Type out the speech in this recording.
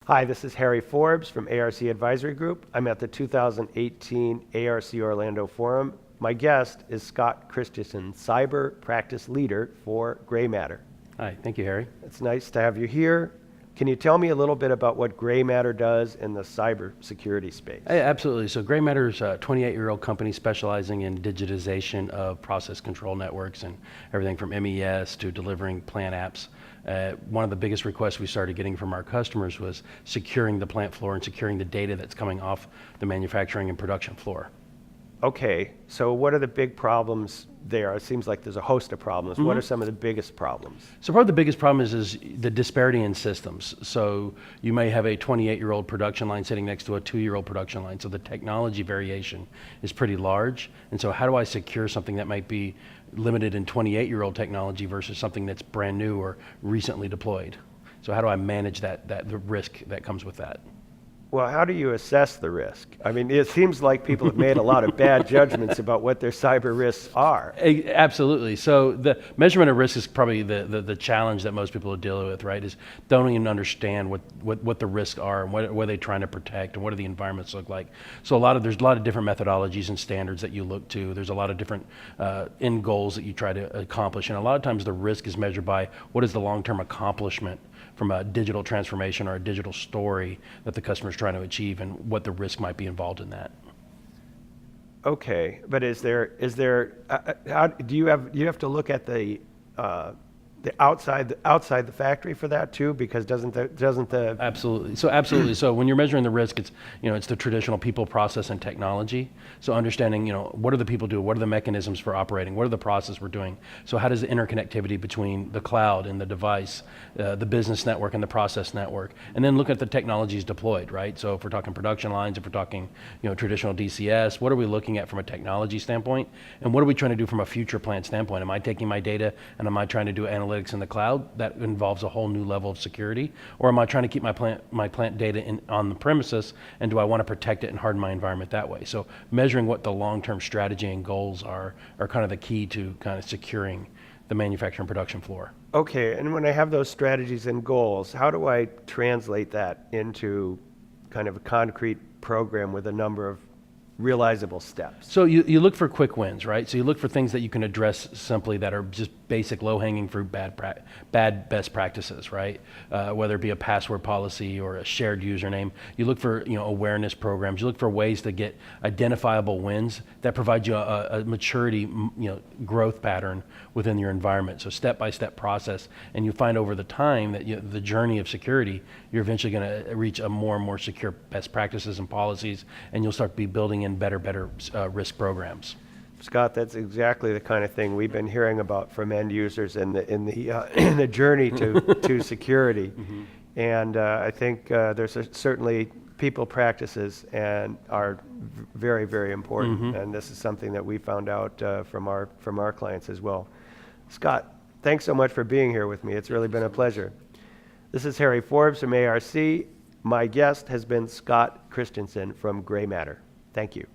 Hi, this is Harry Forbes from ARC Advisory Group. I'm at the 2018 ARC Orlando Forum. My guest is Scott Christensen, Cyber Practice Leader for Gray Matter. Hi, thank you, Harry. It's nice to have you here. Can you tell me a little bit about what Gray Matter does in the cybersecurity space? Absolutely. So Gray Matter is a 28-year-old company specializing in digitization of process control networks and everything from MES to delivering plant apps. One of the biggest requests we started getting from our customers was securing the plant floor and securing the data that's coming off the manufacturing and production floor. Okay, so what are the big problems there? It seems like there's a host of problems. What are some of the biggest problems? So probably the biggest problem is the disparity in systems. So you may have a 28-year-old production line sitting next to a 2-year-old production line. So the technology variation is pretty large. And so how do I secure something that might be limited in 28-year-old technology versus something that's brand new or recently deployed? So how do I manage the risk that comes with that? Well, how do you assess the risk? I mean, it seems like people have made a lot of bad judgments about what their cyber risks are. Absolutely. So the measurement of risk is probably the challenge that most people are dealing with, right? Is don't even understand what the risks are and what are they trying to protect and what do the environments look like. So there's a lot of different methodologies and standards that you look to. There's a lot of different end goals that you try to accomplish. And a lot of times the risk is measured by what is the long-term accomplishment from a digital transformation or a digital story that the customer is trying to achieve and what the risk might be involved in that. Okay, but is there how do you have to look at the outside the factory for that too? Because doesn't the Absolutely. So when you're measuring the risk, it's the traditional people, process, and technology. So understanding, what do the people do? What are the mechanisms for operating? What are the processes we're doing? So how does the interconnectivity between the cloud and the device, the business network and the process network, and then look at the technologies deployed, right? So if we're talking production lines, if we're talking, traditional DCS, what are we looking at from a technology standpoint? And what are we trying to do from a future plant standpoint? Am I taking my data and am I trying to do analytics in the cloud? That involves a whole new level of security. Or am I trying to keep my plant data on the premises, and do I want to protect it and harden my environment that way? So measuring what the long-term strategy and goals are kind of the key to kind of securing the manufacturing production floor. Okay, and when I have those strategies and goals, how do I translate that into kind of a concrete program with a number of realizable steps? So you look for quick wins, right? So you look for things that you can address simply that are just basic low-hanging fruit bad best practices, right? Whether it be a password policy or a shared username. You look for awareness programs. You look for ways to get identifiable wins that provide you a maturity growth pattern within your environment. So step-by-step process, and you find over the time that the journey of security, you're eventually going to reach a more and more secure best practices and policies, and you'll start to be building in better risk programs. Scott, that's exactly the kind of thing we've been hearing about from end users in the journey to security. Mm-hmm. And I think there's certainly people practices and are very, very important. Mm-hmm. And this is something that we found out from our clients as well. Scott, thanks so much for being here with me. It's really been a pleasure. This is Harry Forbes from ARC. My guest has been Scott Christensen from Gray Matter. Thank you.